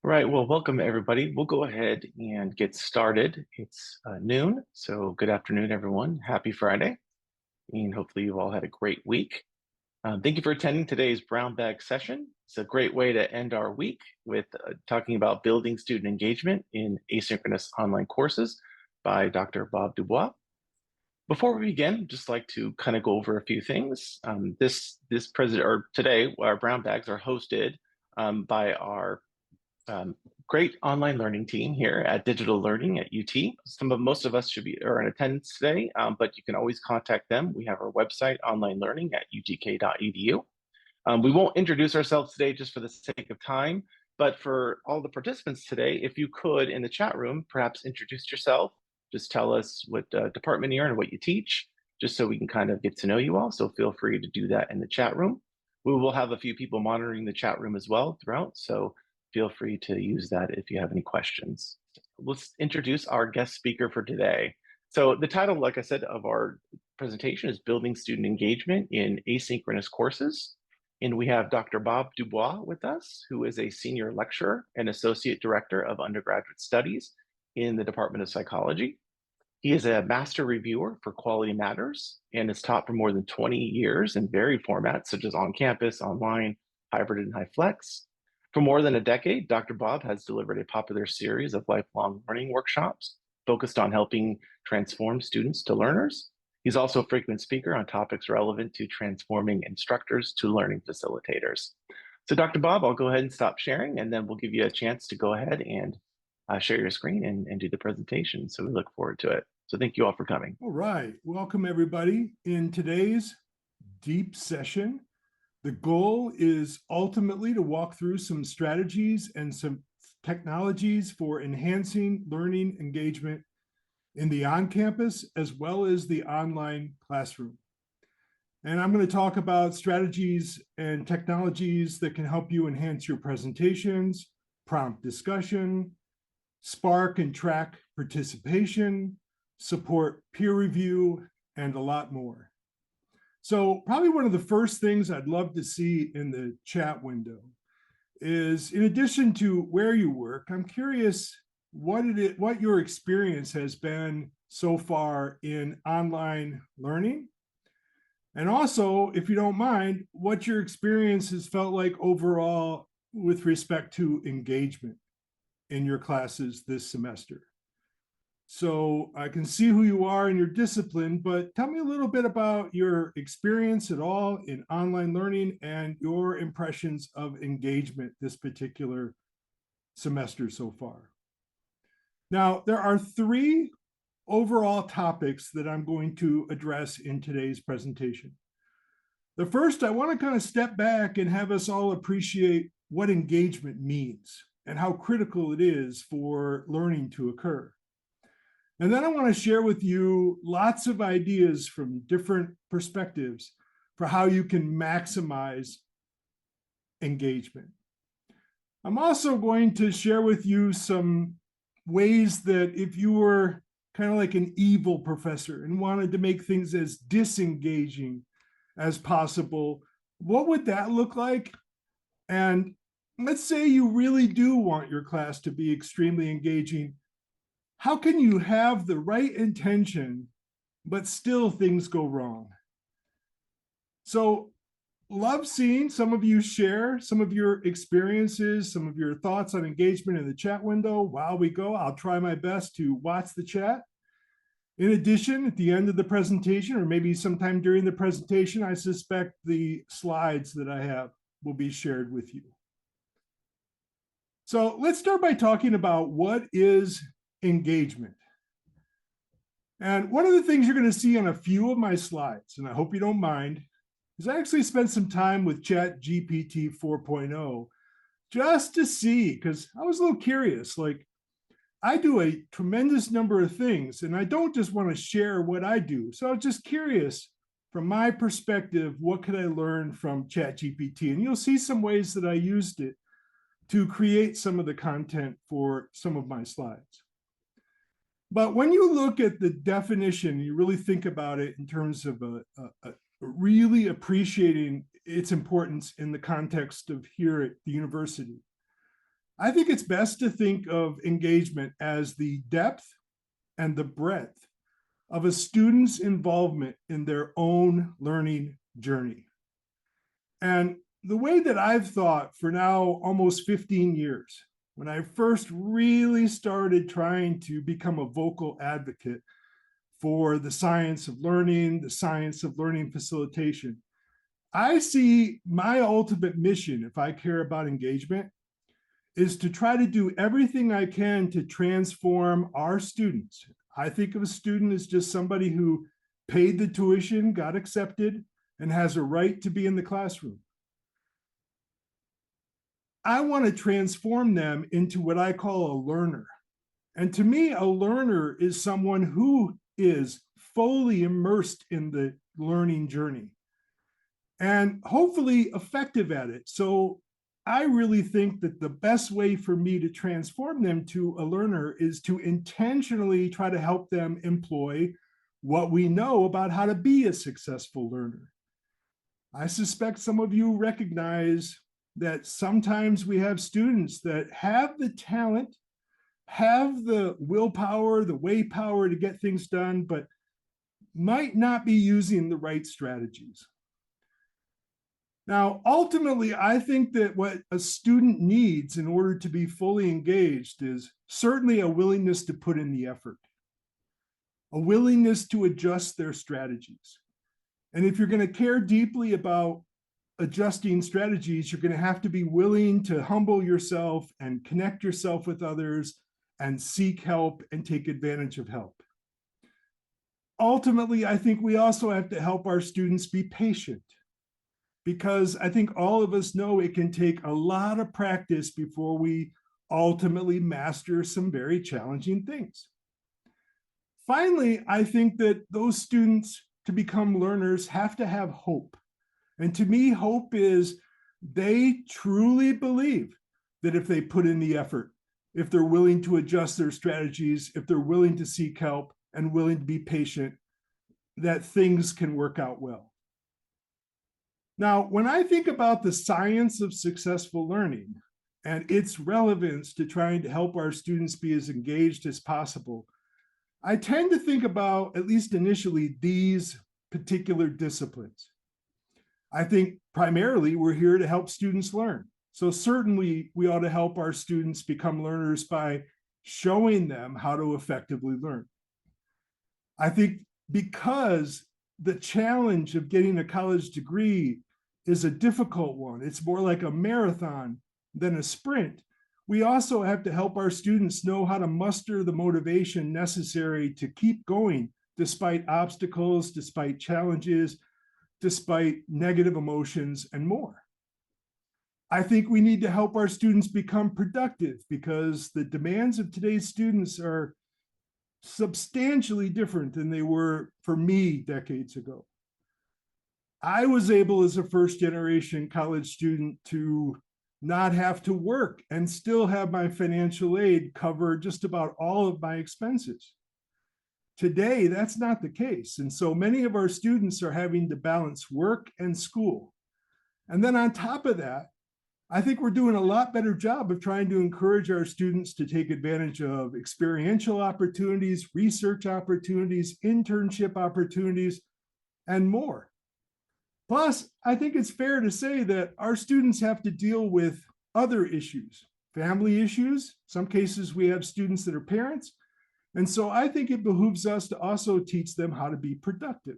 All right, well, welcome everybody. We'll go ahead and get started. It's noon, so good afternoon, everyone. Happy Friday, and hopefully you've all had a great week. Thank you for attending today's Brown Bag session. It's a great way to end our week with talking about building student engagement in asynchronous online courses by Dr. Bob DuBois. Before we begin, I'd just like to kind of go over a few things. Today, our Brown Bags are hosted by our great online learning team here at Digital Learning at UT. Most of us are in attendance today, but you can always contact them. We have our website, online learning at utk.edu. We won't introduce ourselves today just for the sake of time, but for all the participants today, if you could in the chat room, perhaps introduce yourself, just tell us what department you're in and what you teach, just so we can kind of get to know you all. So feel free to do that in the chat room. We will have a few people monitoring the chat room as well throughout, so feel free to use that if you have any questions. Let's introduce our guest speaker for today. So the title, like I said, of our presentation is Building Student Engagement in Asynchronous Courses. And we have Dr. Bob DuBois with us, who is a senior lecturer and associate director of undergraduate studies in the Department of Psychology. He is a master reviewer for Quality Matters and has taught for more than 20 years in varied formats such as on campus, online, hybrid, and high flex. For more than a decade, Dr. Bob has delivered a popular series of lifelong learning workshops focused on helping transform students to learners. He's also a frequent speaker on topics relevant to transforming instructors to learning facilitators. So Dr. Bob, I'll go ahead and stop sharing, and then we'll give you a chance to go ahead and share your screen and do the presentation. So we look forward to it. So thank you all for coming. All right, welcome everybody. In today's deep session, the goal is ultimately to walk through some strategies and some technologies for enhancing learning engagement in the on-campus as well as the online classroom. And I'm going to talk about strategies and technologies that can help you enhance your presentations, prompt discussion, spark and track participation, support peer review, and a lot more. So probably one of the first things I'd love to see in the chat window is, in addition to where you work, I'm curious what your experience has been so far in online learning. And also, if you don't mind, what your experience has felt like overall with respect to engagement in your classes this semester. So I can see who you are in your discipline, but tell me a little bit about your experience at all in online learning and your impressions of engagement this particular semester so far. Now, there are three overall topics that I'm going to address in today's presentation. The first, I want to kind of step back and have us all appreciate what engagement means and how critical it is for learning to occur. And then I want to share with you lots of ideas from different perspectives for how you can maximize engagement. I'm also going to share with you some ways that if you were kind of like an evil professor and wanted to make things as disengaging as possible, what would that look like? And let's say you really do want your class to be extremely engaging. How can you have the right intention, but still things go wrong? So love seeing some of you share some of your experiences, some of your thoughts on engagement in the chat window while we go. I'll try my best to watch the chat. In addition, at the end of the presentation, or maybe sometime during the presentation, I suspect the slides that I have will be shared with you. So let's start by talking about what is engagement. And one of the things you're going to see on a few of my slides, and I hope you don't mind, is I actually spent some time with ChatGPT 4.0 just to see, because I was a little curious, like I do a tremendous number of things and I don't just want to share what I do. So I was just curious from my perspective, what could I learn from ChatGPT? And you'll see some ways that I used it to create some of the content for some of my slides. But when you look at the definition, you really think about it in terms of really appreciating its importance in the context of here at the university. I think it's best to think of engagement as the depth and the breadth of a student's involvement in their own learning journey. And the way that I've thought for now almost 15 years, when I first really started trying to become a vocal advocate for the science of learning, the science of learning facilitation, I see my ultimate mission, if I care about engagement, is to try to do everything I can to transform our students. I think of a student as just somebody who paid the tuition, got accepted, and has a right to be in the classroom. I want to transform them into what I call a learner. And to me, a learner is someone who is fully immersed in the learning journey and hopefully effective at it. So I really think that the best way for me to transform them to a learner is to intentionally try to help them employ what we know about how to be a successful learner. I suspect some of you recognize that sometimes we have students that have the talent, have the willpower, the way power to get things done, but might not be using the right strategies. Now, ultimately, I think that what a student needs in order to be fully engaged is certainly a willingness to put in the effort, a willingness to adjust their strategies. And if you're going to care deeply about adjusting strategies, you're going to have to be willing to humble yourself and connect yourself with others and seek help and take advantage of help. Ultimately, I think we also have to help our students be patient, because I think all of us know it can take a lot of practice before we ultimately master some very challenging things. Finally, I think that those students to become learners have to have hope. And to me, hope is they truly believe that if they put in the effort, if they're willing to adjust their strategies, if they're willing to seek help and willing to be patient, that things can work out well. Now, when I think about the science of successful learning and its relevance to trying to help our students be as engaged as possible, I tend to think about, at least initially, these particular disciplines. I think primarily we're here to help students learn. So certainly we ought to help our students become learners by showing them how to effectively learn. I think because the challenge of getting a college degree is a difficult one, it's more like a marathon than a sprint, we also have to help our students know how to muster the motivation necessary to keep going despite obstacles, despite challenges, despite negative emotions and more. I think we need to help our students become productive because the demands of today's students are substantially different than they were for me decades ago. I was able as a first generation college student to not have to work and still have my financial aid cover just about all of my expenses. Today, that's not the case. And so many of our students are having to balance work and school. And then on top of that, I think we're doing a lot better job of trying to encourage our students to take advantage of experiential opportunities, research opportunities, internship opportunities, and more. Plus, I think it's fair to say that our students have to deal with other issues, family issues. Some cases we have students that are parents. And so I think it behooves us to also teach them how to be productive,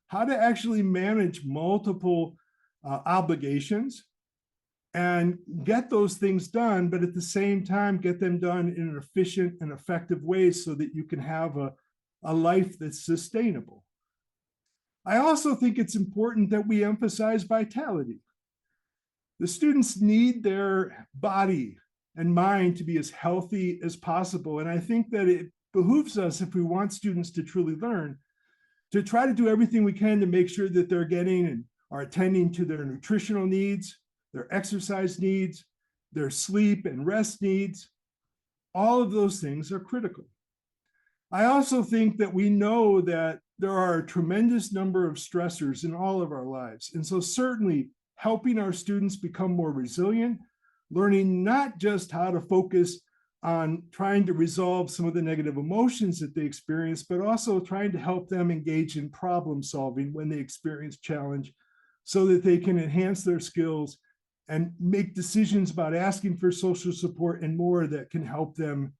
how to actually manage multiple obligations and get those things done, but at the same time, get them done in an efficient and effective way so that you can have a life that's sustainable. I also think it's important that we emphasize vitality. The students need their body and mind to be as healthy as possible. And I think that it behooves us, if we want students to truly learn, to try to do everything we can to make sure that they're getting and are attending to their nutritional needs, their exercise needs, their sleep and rest needs. All of those things are critical. I also think that we know that there are a tremendous number of stressors in all of our lives. And so certainly helping our students become more resilient, learning not just how to focus on trying to resolve some of the negative emotions that they experience, but also trying to help them engage in problem solving when they experience challenge so that they can enhance their skills and make decisions about asking for social support and more that can help them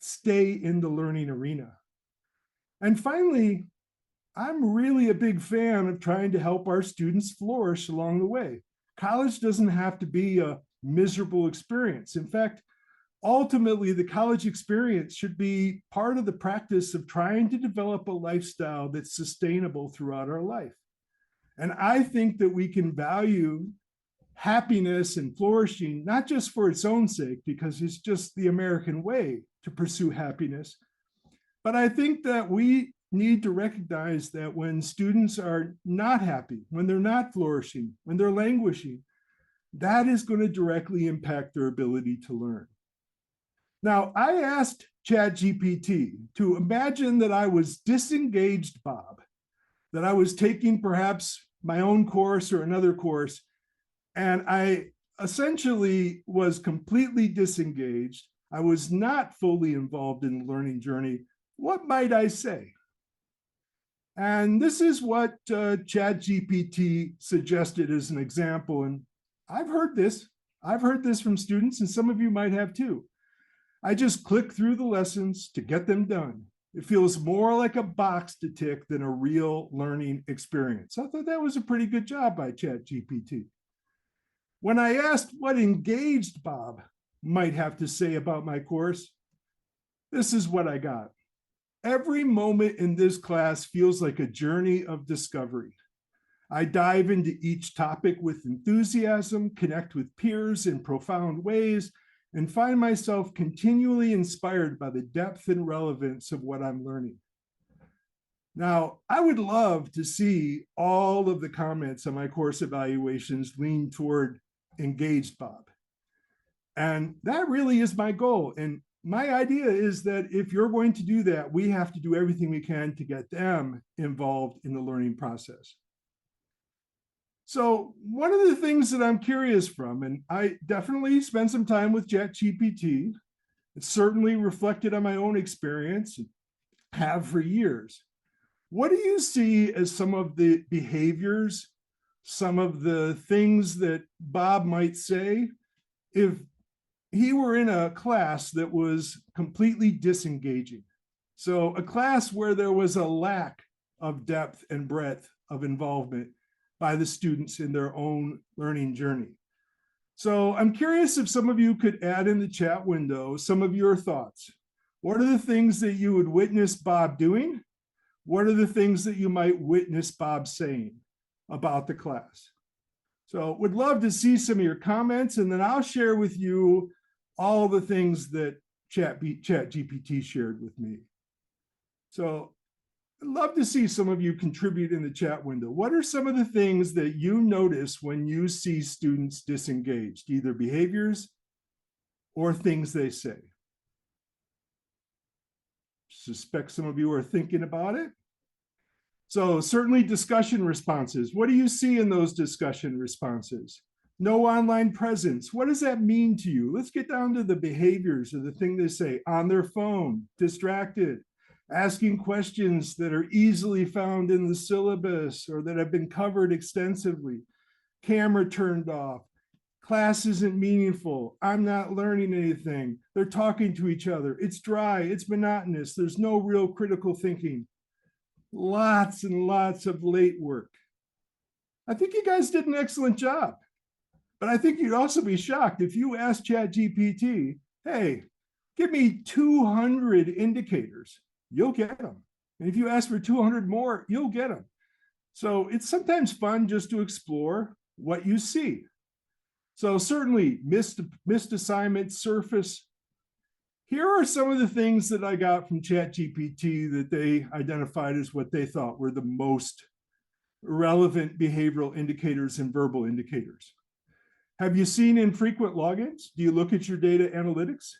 stay in the learning arena. And finally, I'm really a big fan of trying to help our students flourish along the way. College doesn't have to be a miserable experience. In fact, ultimately, the college experience should be part of the practice of trying to develop a lifestyle that's sustainable throughout our life. And I think that we can value happiness and flourishing, not just for its own sake, because it's just the American way to pursue happiness, but I think that we need to recognize that when students are not happy, when they're not flourishing, when they're languishing, that is going to directly impact their ability to learn. Now, I asked ChatGPT to imagine that I was disengaged Bob, that I was taking perhaps my own course or another course, and I essentially was completely disengaged. I was not fully involved in the learning journey. What might I say? And this is what ChatGPT suggested as an example. And I've heard this. I've heard this from students, and some of you might have too. I just click through the lessons to get them done. It feels more like a box to tick than a real learning experience. I thought that was a pretty good job by ChatGPT. When I asked what engaged Bob might have to say about my course, this is what I got. Every moment in this class feels like a journey of discovery. I dive into each topic with enthusiasm, connect with peers in profound ways, and find myself continually inspired by the depth and relevance of what I'm learning. Now, I would love to see all of the comments on my course evaluations lean toward engaged Bob. And that really is my goal. And my idea is that if you're going to do that, we have to do everything we can to get them involved in the learning process. So one of the things that I'm curious from, and I definitely spent some time with ChatGPT, it's certainly reflected on my own experience, have for years. What do you see as some of the behaviors, some of the things that Bob might say if he were in a class that was completely disengaging? So a class where there was a lack of depth and breadth of involvement by the students in their own learning journey. So I'm curious if some of you could add in the chat window some of your thoughts. What are the things that you would witness Bob doing? What are the things that you might witness Bob saying about the class? So would love to see some of your comments, and then I'll share with you all the things that ChatGPT shared with me. So I'd love to see some of you contribute in the chat window. What are some of the things that you notice when you see students disengaged, either behaviors or things they say? Suspect some of you are thinking about it. So certainly discussion responses. What do you see in those discussion responses? No online presence. What does that mean to you? Let's get down to the behaviors of the thing they say. On their phone, distracted, asking questions that are easily found in the syllabus or that have been covered extensively, camera turned off, class isn't meaningful, I'm not learning anything, they're talking to each other, it's dry, it's monotonous, there's no real critical thinking. Lots and lots of late work. I think you guys did an excellent job. But I think you'd also be shocked if you asked ChatGPT, hey, give me 200 indicators, you'll get them. And if you ask for 200 more, you'll get them. So it's sometimes fun just to explore what you see. So certainly missed assignments surface. Here are some of the things that I got from ChatGPT that they identified as what they thought were the most relevant behavioral indicators and verbal indicators. Have you seen infrequent logins? Do you look at your data analytics?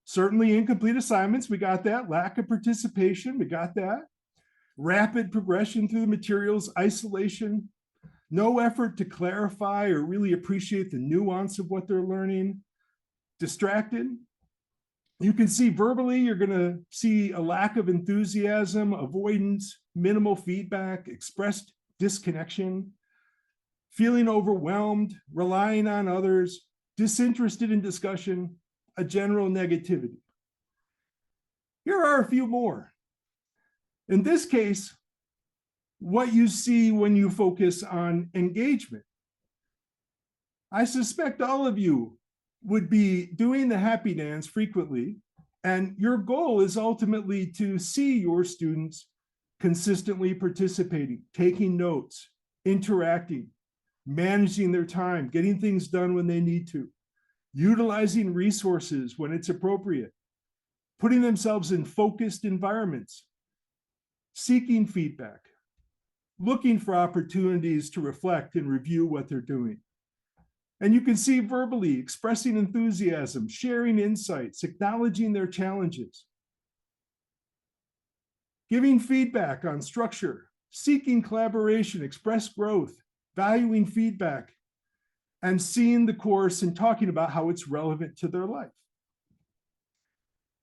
Certainly incomplete assignments, we got that. Lack of participation, we got that. Rapid progression through the materials, isolation, no effort to clarify or really appreciate the nuance of what they're learning. distracted. You can see verbally, you're going to see a lack of enthusiasm, avoidance, minimal feedback, expressed disconnection, feeling overwhelmed, relying on others, disinterested in discussion, a general negativity. Here are a few more. In this case, what you see when you focus on engagement. I suspect all of you would be doing the happy dance frequently, and your goal is ultimately to see your students consistently participating, taking notes, interacting, managing their time, getting things done when they need to, utilizing resources when it's appropriate, putting themselves in focused environments, seeking feedback, looking for opportunities to reflect and review what they're doing. And you can see verbally expressing enthusiasm, sharing insights, acknowledging their challenges, giving feedback on structure, seeking collaboration, express growth, valuing feedback, and seeing the course and talking about how it's relevant to their life.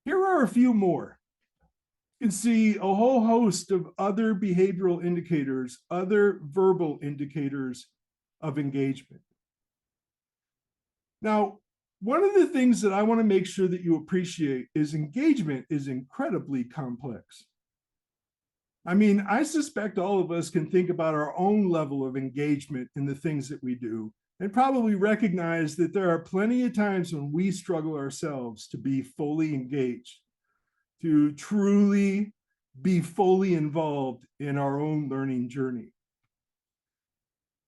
Here are a few more. You can see a whole host of other behavioral indicators, other verbal indicators of engagement. Now, one of the things that I want to make sure that you appreciate is engagement is incredibly complex. I mean, I suspect all of us can think about our own level of engagement in the things that we do and probably recognize that there are plenty of times when we struggle ourselves to be fully engaged, to truly be fully involved in our own learning journey.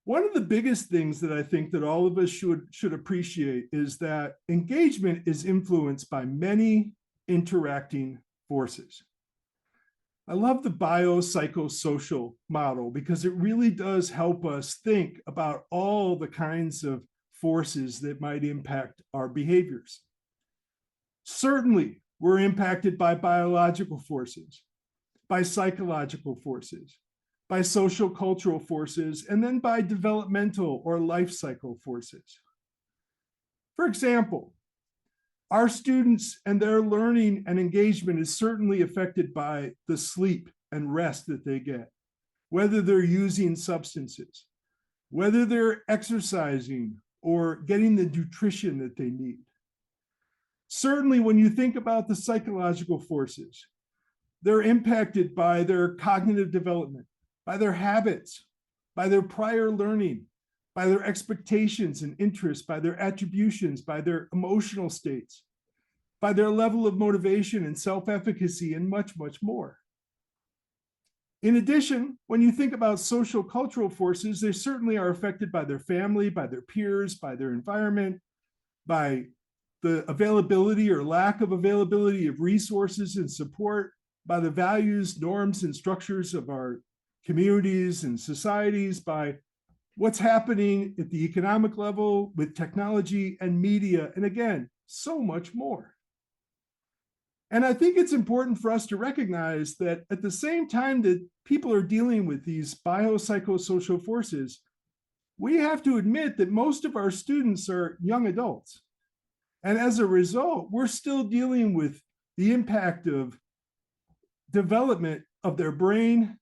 One of the biggest things that I think that all of us should appreciate is that engagement is influenced by many interacting forces. I love the biopsychosocial model because it really does help us think about all the kinds of forces that might impact our behaviors. Certainly, we're impacted by biological forces, by psychological forces, by social cultural forces, and then by developmental or life cycle forces. For example, our students and their learning and engagement is certainly affected by the sleep and rest that they get, whether they're using substances, whether they're exercising or getting the nutrition that they need. Certainly, when you think about the psychological forces, they're impacted by their cognitive development, by their habits, by their prior learning, by their expectations and interests, by their attributions, by their emotional states, by their level of motivation and self-efficacy, and much, much more. In addition, when you think about social cultural forces, they certainly are affected by their family, by their peers, by their environment, by the availability or lack of availability of resources and support, by the values, norms, and structures of our communities and societies, by what's happening at the economic level with technology and media, and again, so much more. And I think it's important for us to recognize that at the same time that people are dealing with these biopsychosocial forces, we have to admit that most of our students are young adults. And as a result, we're still dealing with the impact of development of their brain,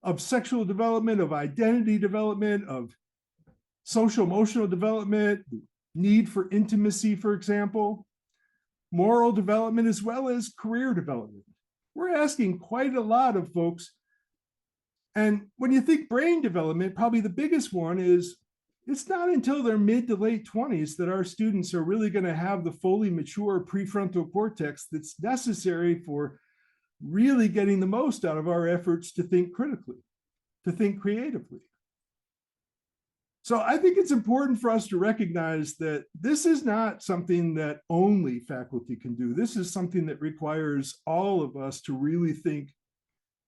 of sexual development, of identity development, of social emotional development, need for intimacy, for example, moral development, as well as career development. We're asking quite a lot of folks. And when you think brain development, probably the biggest one is it's not until their mid to late 20s that our students are really going to have the fully mature prefrontal cortex that's necessary for really getting the most out of our efforts to think critically, to think creatively. So I think it's important for us to recognize that this is not something that only faculty can do. This is something that requires all of us to really think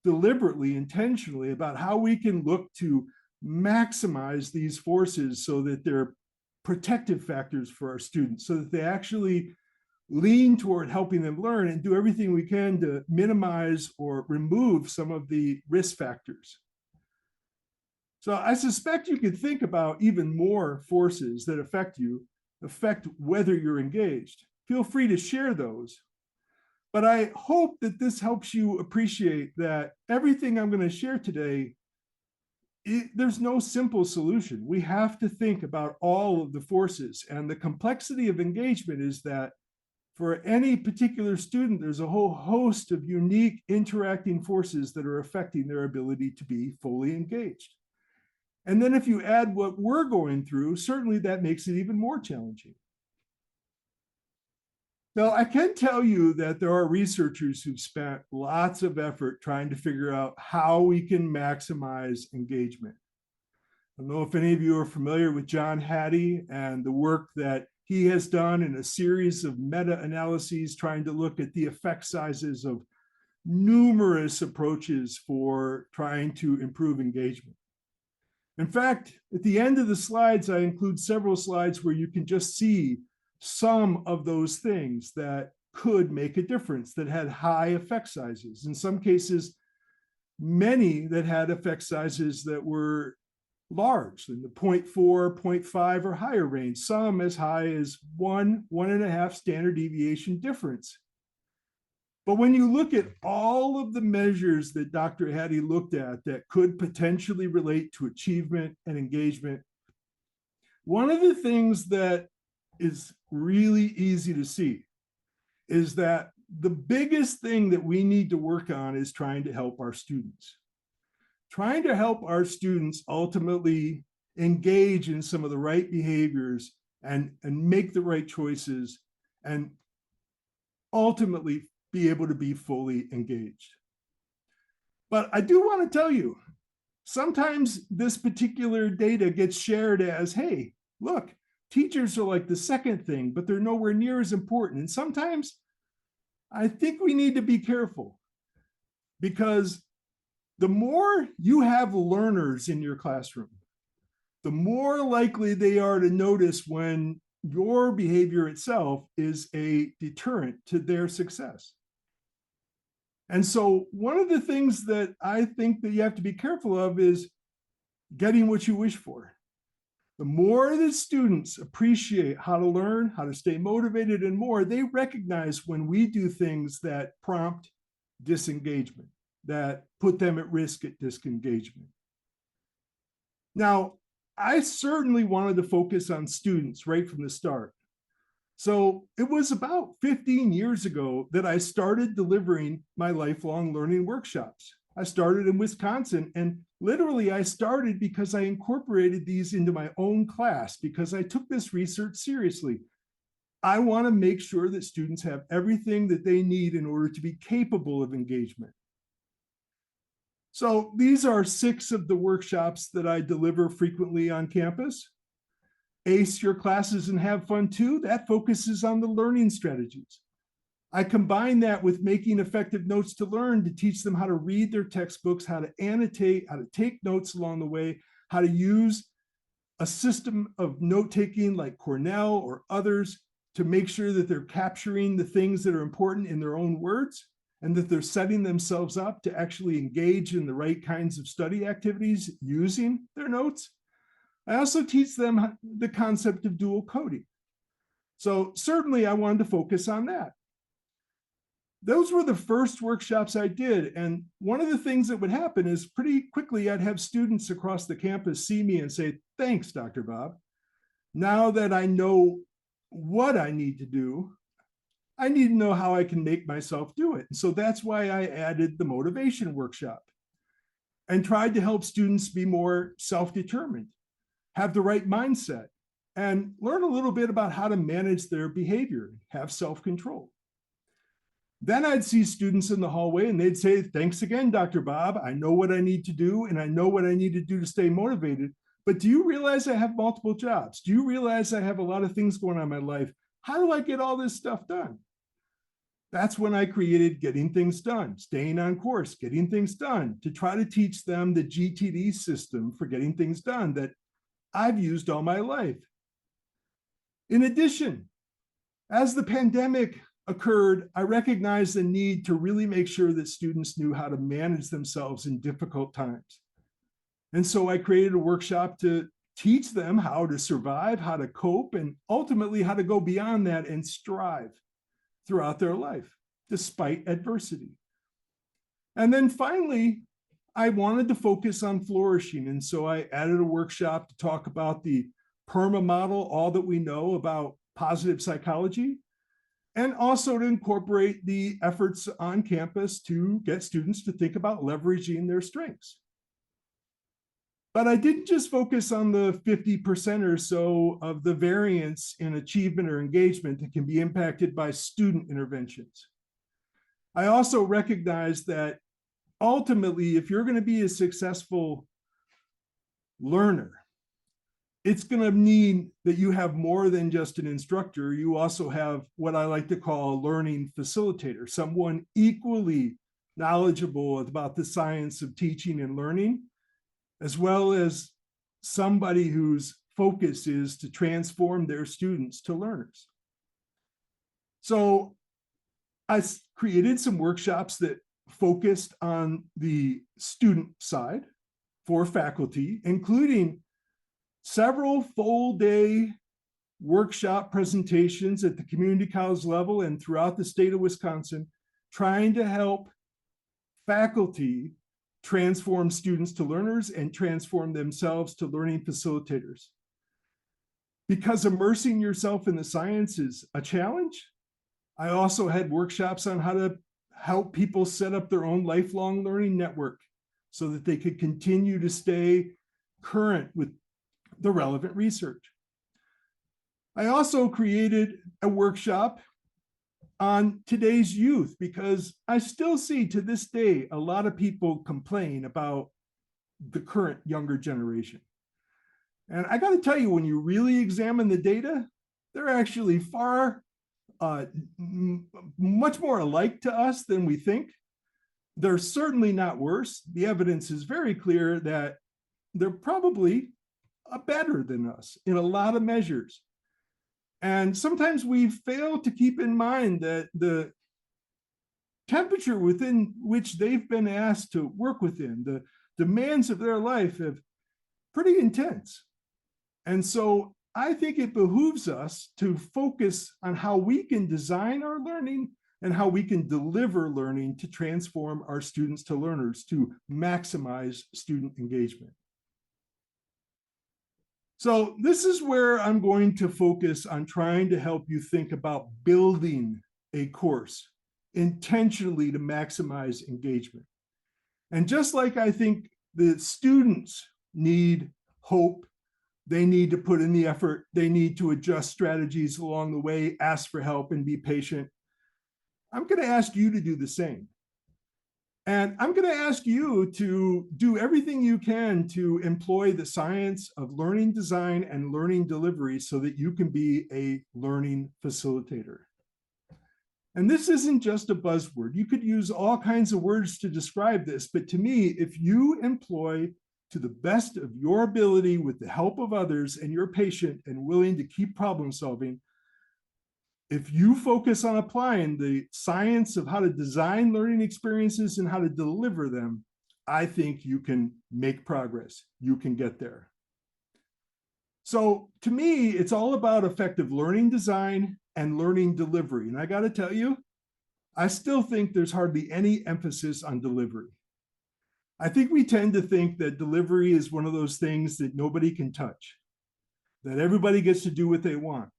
deliberately, intentionally about how we can look to maximize these forces so that they're protective factors for our students, so that they actually lean toward helping them learn and do everything we can to minimize or remove some of the risk factors. So I suspect you could think about even more forces that affect you. affect whether you're engaged. Feel free to share those. But I hope that this helps you appreciate that everything I'm going to share today, there's no simple solution. We have to think about all of the forces. And the complexity of engagement is that for any particular student, there's a whole host of unique interacting forces that are affecting their ability to be fully engaged. And then if you add what we're going through, certainly that makes it even more challenging. Now, I can tell you that there are researchers who've spent lots of effort trying to figure out how we can maximize engagement. I don't know if any of you are familiar with John Hattie and the work that he has done in a series of meta-analyses trying to look at the effect sizes of numerous approaches for trying to improve engagement. In fact, at the end of the slides, I include several slides where you can just see some of those things that could make a difference, that had high effect sizes. In some cases, many that had effect sizes that were large, in the 0.4, 0.5 or higher range, some as high as 1.5 standard deviation difference. But when you look at all of the measures that Dr. Hattie looked at that could potentially relate to achievement and engagement, one of the things that is really easy to see is that the biggest thing that we need to work on is trying to help our students. Trying to help our students ultimately engage in some of the right behaviors and make the right choices and ultimately be able to be fully engaged. But I do want to tell you, sometimes this particular data gets shared as, hey, look, teachers are like the second thing, but they're nowhere near as important. And sometimes I think we need to be careful, because the more you have learners in your classroom, the more likely they are to notice when your behavior itself is a deterrent to their success. And so one of the things that I think that you have to be careful of is getting what you wish for. The more that students appreciate how to learn, how to stay motivated and more, they recognize when we do things that prompt disengagement, that put them at risk at disengagement. Now, I certainly wanted to focus on students right from the start. So it was about 15 years ago that I started delivering my lifelong learning workshops. I started in Wisconsin, and literally I started because I incorporated these into my own class because I took this research seriously. I want to make sure that students have everything that they need in order to be capable of engagement. So these are 6 of the workshops that I deliver frequently on campus. Ace your classes and have fun too. That focuses on the learning strategies. I combine that with making effective notes to learn to teach them how to read their textbooks, how to annotate, how to take notes along the way, how to use a system of note-taking like Cornell or others to make sure that they're capturing the things that are important in their own words and that they're setting themselves up to actually engage in the right kinds of study activities using their notes. I also teach them the concept of dual coding. So certainly I wanted to focus on that. Those were the first workshops I did. And one of the things that would happen is pretty quickly I'd have students across the campus see me and say, thanks, Dr. Bob. Now that I know what I need to do, I need to know how I can make myself do it. And so that's why I added the motivation workshop and tried to help students be more self-determined, have the right mindset, and learn a little bit about how to manage their behavior, have self-control. Then I'd see students in the hallway and they'd say, thanks again, Dr. Bob. I know what I need to do and I know what I need to do to stay motivated. But do you realize I have multiple jobs? Do you realize I have a lot of things going on in my life? How do I get all this stuff done? That's when I created Getting Things Done, staying on course, getting things done, to try to teach them the GTD system for getting things done that I've used all my life. In addition, as the pandemic occurred, I recognized the need to really make sure that students knew how to manage themselves in difficult times. And so I created a workshop to teach them how to survive, how to cope, and ultimately how to go beyond that and strive throughout their life, despite adversity. And then finally, I wanted to focus on flourishing. And so I added a workshop to talk about the PERMA model, all that we know about positive psychology, and also to incorporate the efforts on campus to get students to think about leveraging their strengths. But I didn't just focus on the 50% or so of the variance in achievement or engagement that can be impacted by student interventions. I also recognize that ultimately, if you're going to be a successful learner, it's going to mean that you have more than just an instructor. You also have what I like to call a learning facilitator, someone equally knowledgeable about the science of teaching and learning, as well as somebody whose focus is to transform their students to learners. So I created some workshops that focused on the student side for faculty, including several full-day workshop presentations at the community college level and throughout the state of Wisconsin, trying to help faculty transform students to learners and transform themselves to learning facilitators. Because immersing yourself in the science is a challenge, I also had workshops on how to help people set up their own lifelong learning network so that they could continue to stay current with the relevant research. I also created a workshop on today's youth because I still see to this day a lot of people complain about the current younger generation. And I got to tell you, when you really examine the data, they're actually much more alike to us than we think. They're certainly not worse. The evidence is very clear that they're probably better than us in a lot of measures. And sometimes we fail to keep in mind that the temperature within which they've been asked to work within, the demands of their life, have pretty intense. And so I think it behooves us to focus on how we can design our learning and how we can deliver learning to transform our students to learners, to maximize student engagement. So this is where I'm going to focus on trying to help you think about building a course intentionally to maximize engagement. And just like I think the students need hope, they need to put in the effort, they need to adjust strategies along the way, ask for help and be patient, I'm going to ask you to do the same. And I'm going to ask you to do everything you can to employ the science of learning design and learning delivery so that you can be a learning facilitator. And this isn't just a buzzword. You could use all kinds of words to describe this, but to me, if you employ to the best of your ability with the help of others and you're patient and willing to keep problem solving, if you focus on applying the science of how to design learning experiences and how to deliver them, I think you can make progress. You can get there. So to me, it's all about effective learning design and learning delivery. And I got to tell you, I still think there's hardly any emphasis on delivery. I think we tend to think that delivery is one of those things that nobody can touch, that everybody gets to do what they want.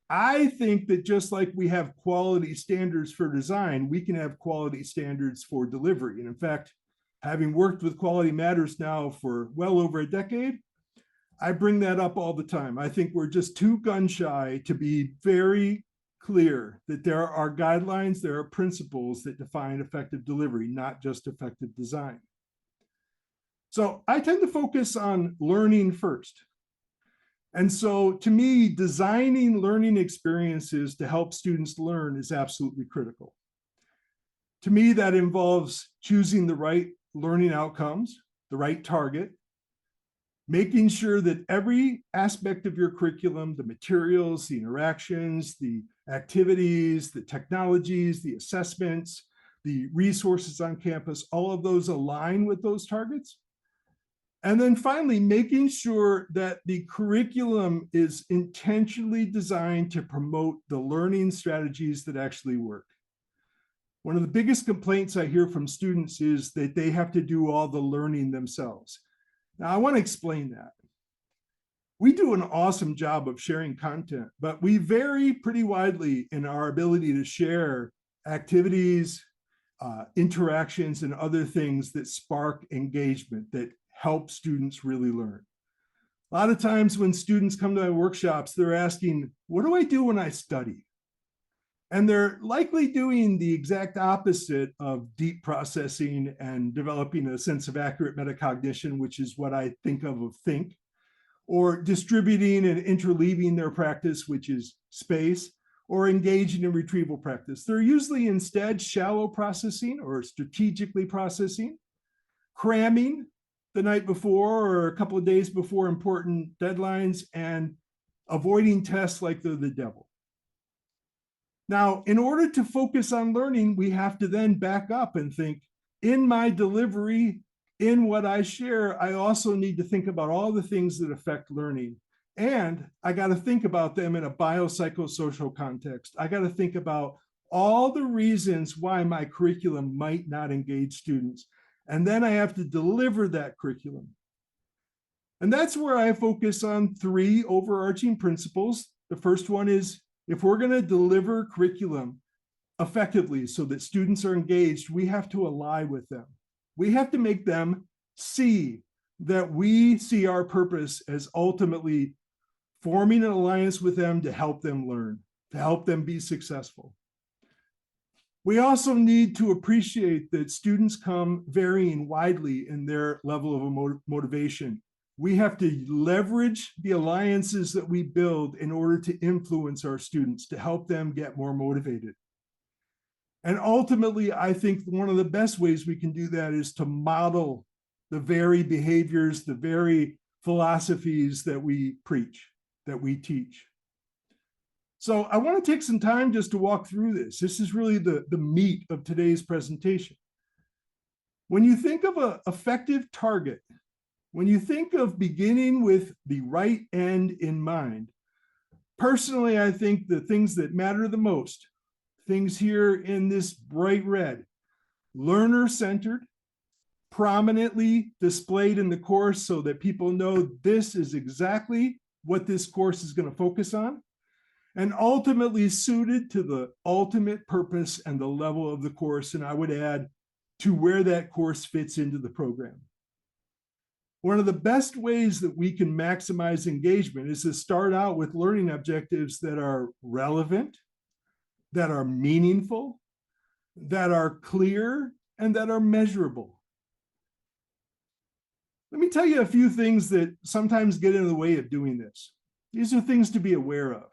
I think that just like we have quality standards for design, we can have quality standards for delivery. And in fact, having worked with Quality Matters now for well over a decade, I bring that up all the time. I think we're just too gun shy to be very clear that there are guidelines, there are principles that define effective delivery, not just effective design. So I tend to focus on learning first. And so to me, designing learning experiences to help students learn is absolutely critical. To me, that involves choosing the right learning outcomes, the right target, making sure that every aspect of your curriculum, the materials, the interactions, the activities, the technologies, the assessments, the resources on campus, all of those align with those targets. And then finally, making sure that the curriculum is intentionally designed to promote the learning strategies that actually work. One of the biggest complaints I hear from students is that they have to do all the learning themselves. Now, I want to explain that. We do an awesome job of sharing content, but we vary pretty widely in our ability to share activities, interactions, and other things that spark engagement, that help students really learn. A lot of times when students come to my workshops, they're asking, what do I do when I study? And they're likely doing the exact opposite of deep processing and developing a sense of accurate metacognition, which is what I think of think, or distributing and interleaving their practice, which is space, or engaging in retrieval practice. They're usually instead shallow processing or strategically processing, cramming the night before or a couple of days before important deadlines, and avoiding tests like they're the devil. Now, in order to focus on learning, we have to then back up and think, in my delivery, in what I share, I also need to think about all the things that affect learning. And I got to think about them in a biopsychosocial context. I got to think about all the reasons why my curriculum might not engage students. And then I have to deliver that curriculum. And that's where I focus on 3 overarching principles. The first one is, if we're going to deliver curriculum effectively so that students are engaged, we have to ally with them. We have to make them see that we see our purpose as ultimately forming an alliance with them to help them learn, to help them be successful. We also need to appreciate that students come varying widely in their level of motivation. We have to leverage the alliances that we build in order to influence our students, to help them get more motivated. And ultimately, I think one of the best ways we can do that is to model the very behaviors, the very philosophies that we preach, that we teach. So I want to take some time just to walk through this. This is really the meat of today's presentation. When you think of an effective target, when you think of beginning with the right end in mind, personally, I think the things that matter the most, things here in this bright red, learner-centered, prominently displayed in the course so that people know this is exactly what this course is going to focus on, and ultimately suited to the ultimate purpose and the level of the course, and I would add, to where that course fits into the program. One of the best ways that we can maximize engagement is to start out with learning objectives that are relevant, that are meaningful, that are clear, and that are measurable. Let me tell you a few things that sometimes get in the way of doing this. These are things to be aware of.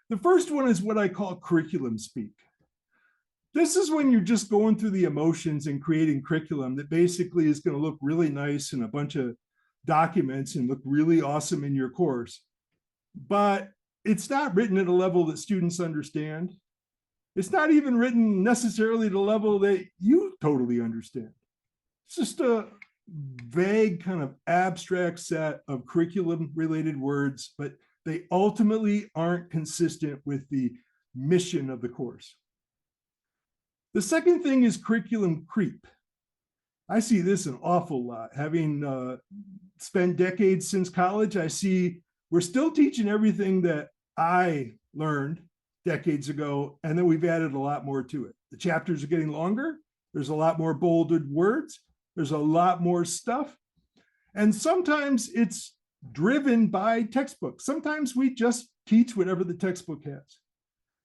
The first one is what I call curriculum speak. This is when you're just going through the emotions and creating curriculum that basically is going to look really nice in a bunch of documents and look really awesome in your course. But it's not written at a level that students understand. It's not even written necessarily at a level that you totally understand. It's just a vague kind of abstract set of curriculum-related words, but they ultimately aren't consistent with the mission of the course. The second thing is curriculum creep. I see this an awful lot. Having spent decades since college, I see we're still teaching everything that I learned decades ago, and then we've added a lot more to it. The chapters are getting longer. There's a lot more bolded words. There's a lot more stuff. And sometimes it's driven by textbooks. Sometimes we just teach whatever the textbook has,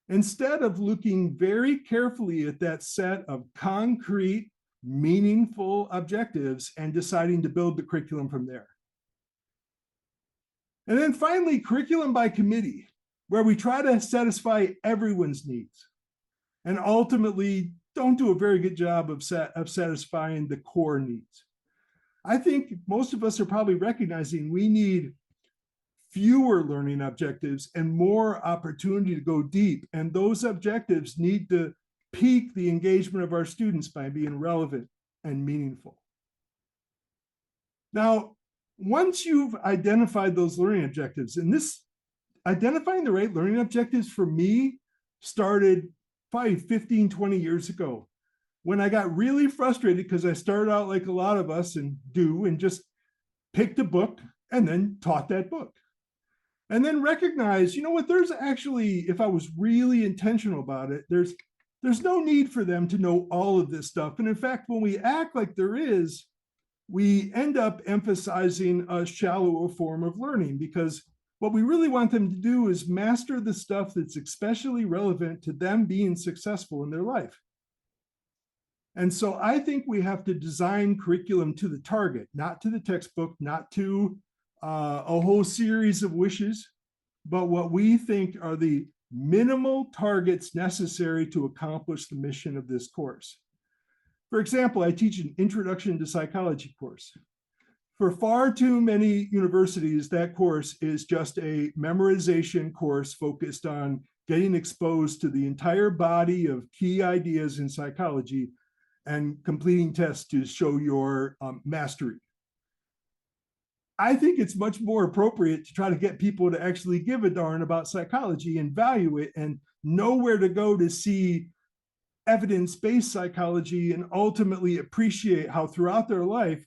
instead of looking very carefully at that set of concrete, meaningful objectives and deciding to build the curriculum from there. And then finally, curriculum by committee, where we try to satisfy everyone's needs and ultimately don't do a very good job of satisfying the core needs. I think most of us are probably recognizing we need fewer learning objectives and more opportunity to go deep. And those objectives need to pique the engagement of our students by being relevant and meaningful. Now, once you've identified those learning objectives, and this identifying the right learning objectives for me started probably 15, 20 years ago when I got really frustrated because I started out like a lot of us and do and just picked a book and then taught that book. And then recognized, you know what, there's actually, if I was really intentional about it, there's no need for them to know all of this stuff. And in fact, when we act like there is, we end up emphasizing a shallower form of learning because what we really want them to do is master the stuff that's especially relevant to them being successful in their life. And so I think we have to design curriculum to the target, not to the textbook, not to a whole series of wishes, but what we think are the minimal targets necessary to accomplish the mission of this course. For example, I teach an Introduction to Psychology course. For far too many universities, that course is just a memorization course focused on getting exposed to the entire body of key ideas in psychology and completing tests to show your mastery. I think it's much more appropriate to try to get people to actually give a darn about psychology and value it and know where to go to see evidence-based psychology and ultimately appreciate how throughout their life,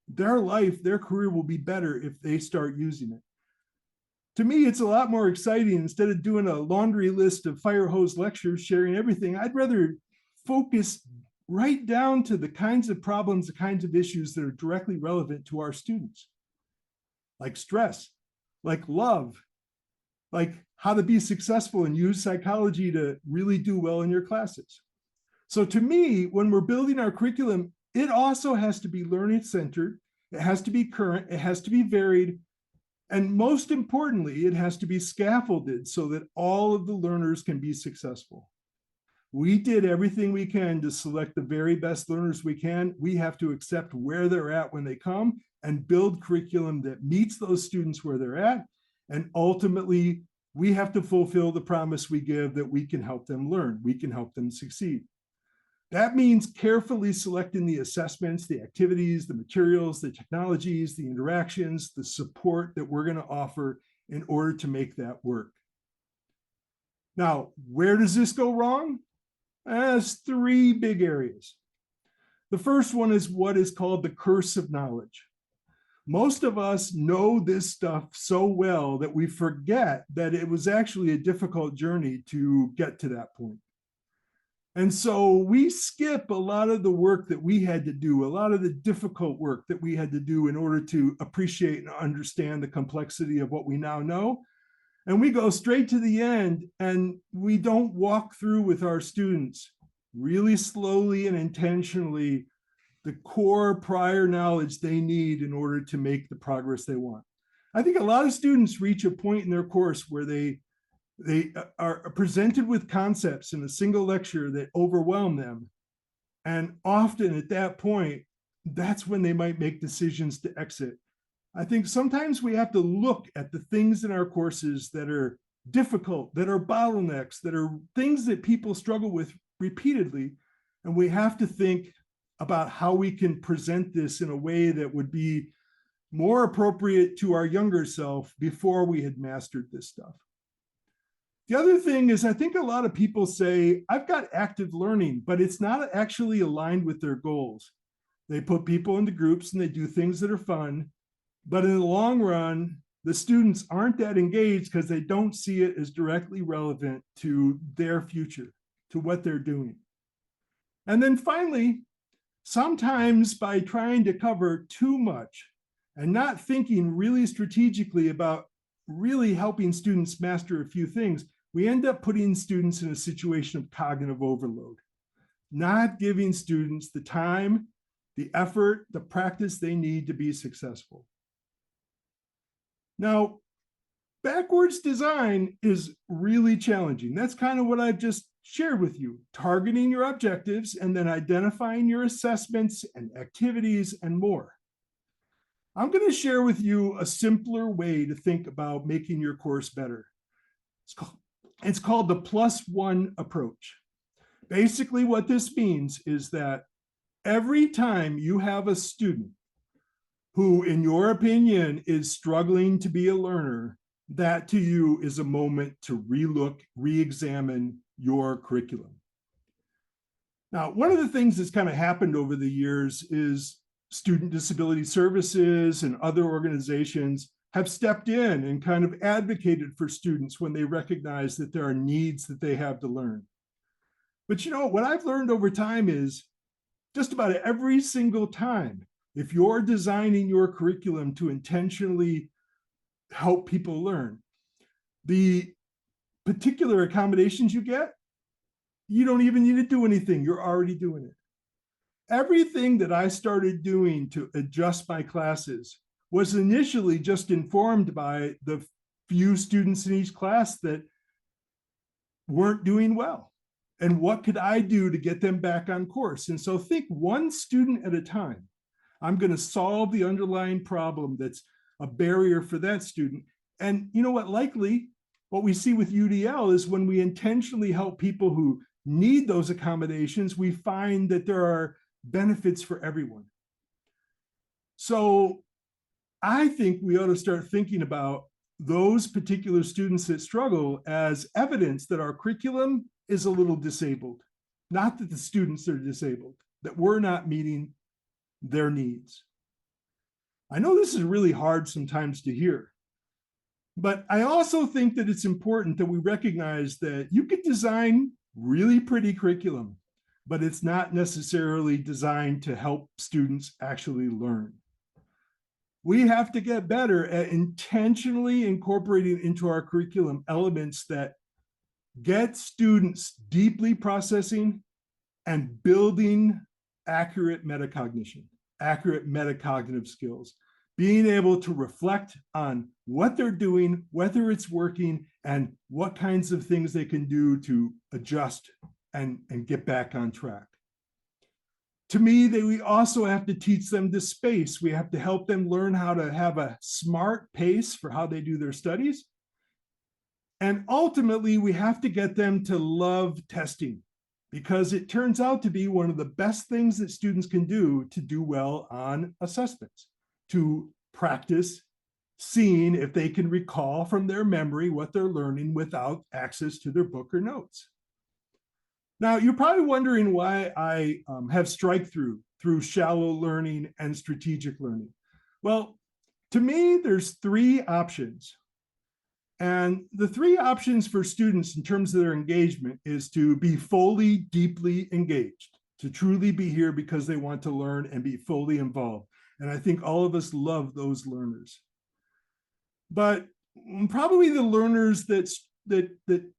their career will be better if they start using it. To me, it's a lot more exciting. Instead of doing a laundry list of fire hose lectures, sharing everything, I'd rather focus right down to the kinds of problems, the kinds of issues that are directly relevant to our students, like stress, like love, like how to be successful and use psychology to really do well in your classes. So to me, when we're building our curriculum, it also has to be learning-centered, it has to be current, it has to be varied, and most importantly, it has to be scaffolded so that all of the learners can be successful. We did everything we can to select the very best learners we can. We have to accept where they're at when they come and build curriculum that meets those students where they're at. And ultimately, we have to fulfill the promise we give that we can help them learn, we can help them succeed. That means carefully selecting the assessments, the activities, the materials, the technologies, the interactions, the support that we're going to offer in order to make that work. Now, where does this go wrong? There's three big areas. The first one is what is called the curse of knowledge. Most of us know this stuff so well that we forget that it was actually a difficult journey to get to that point. And so we skip a lot of the work that we had to do, a lot of the difficult work that we had to do in order to appreciate and understand the complexity of what we now know. And we go straight to the end and we don't walk through with our students really slowly and intentionally the core prior knowledge they need in order to make the progress they want. I think a lot of students reach a point in their course where they are presented with concepts in a single lecture that overwhelm them. And often at that point, that's when they might make decisions to exit. I think sometimes we have to look at the things in our courses that are difficult, that are bottlenecks, that are things that people struggle with repeatedly. And we have to think about how we can present this in a way that would be more appropriate to our younger self before we had mastered this stuff. The other thing is, I think a lot of people say, I've got active learning, but it's not actually aligned with their goals. They put people into groups and they do things that are fun, but in the long run, the students aren't that engaged because they don't see it as directly relevant to their future, to what they're doing. And then finally, sometimes by trying to cover too much and not thinking really strategically about really helping students master a few things, we end up putting students in a situation of cognitive overload, not giving students the time, the effort, the practice they need to be successful. Now, backwards design is really challenging. That's kind of what I've just shared with you, targeting your objectives and then identifying your assessments and activities and more. I'm going to share with you a simpler way to think about making your course better. It's called the +1 approach. Basically, what this means is that every time you have a student who, in your opinion, is struggling to be a learner, that to you is a moment to relook, re-examine your curriculum. Now, one of the things that's kind of happened over the years is student disability services and other organizations have stepped in and kind of advocated for students when they recognize that there are needs that they have to learn. But you know, what I've learned over time is just about every single time, if you're designing your curriculum to intentionally help people learn, the particular accommodations you get, you don't even need to do anything. You're already doing it. Everything that I started doing to adjust my classes was initially just informed by the few students in each class that weren't doing well. And what could I do to get them back on course? And so think one student at a time. I'm going to solve the underlying problem that's a barrier for that student. And you know what? Likely what we see with UDL is when we intentionally help people who need those accommodations, we find that there are benefits for everyone. So I think we ought to start thinking about those particular students that struggle as evidence that our curriculum is a little disabled, not that the students are disabled, that we're not meeting their needs. I know this is really hard sometimes to hear, but I also think that it's important that we recognize that you could design really pretty curriculum, but it's not necessarily designed to help students actually learn. We have to get better at intentionally incorporating into our curriculum elements that get students deeply processing and building accurate metacognition, accurate metacognitive skills, being able to reflect on what they're doing, whether it's working, and what kinds of things they can do to adjust and get back on track. To me, we also have to teach them the space. We have to help them learn how to have a smart pace for how they do their studies. And ultimately, we have to get them to love testing, because it turns out to be one of the best things that students can do to do well on assessments, to practice seeing if they can recall from their memory what they're learning without access to their book or notes. Now, you're probably wondering why I have strike through shallow learning and strategic learning. Well, to me, there's three options. And the three options for students in terms of their engagement is to be fully, deeply engaged, to truly be here because they want to learn and be fully involved. And I think all of us love those learners. But probably the learners that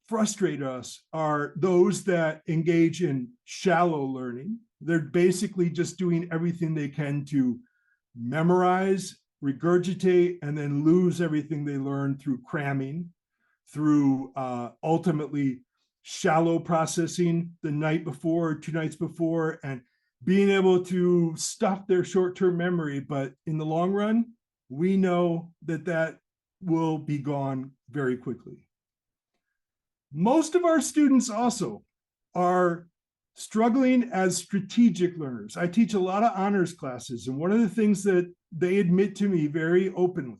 frustrate us are those that engage in shallow learning. They're basically just doing everything they can to memorize, regurgitate, and then lose everything they learn through cramming, through ultimately shallow processing the night before or 2 nights before, and being able to stuff their short-term memory. But in the long run, we know that that will be gone very quickly. Most of our students also are struggling as strategic learners. I teach a lot of honors classes, and one of the things that they admit to me very openly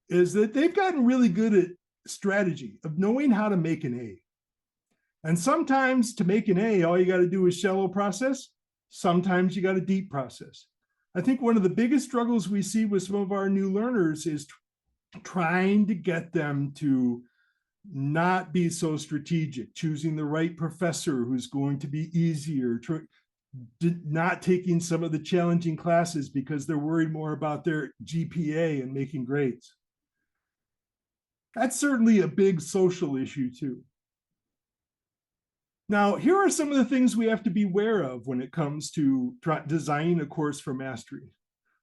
is that they've gotten really good at strategy of knowing how to make an A. And sometimes to make an A, all you got to do is shallow process. Sometimes you got to deep process. I think one of the biggest struggles we see with some of our new learners is trying to get them to not be so strategic, choosing the right professor who's going to be easier, not taking some of the challenging classes because they're worried more about their GPA and making grades. That's certainly a big social issue too. Now, here are some of the things we have to be aware of when it comes to designing a course for mastery.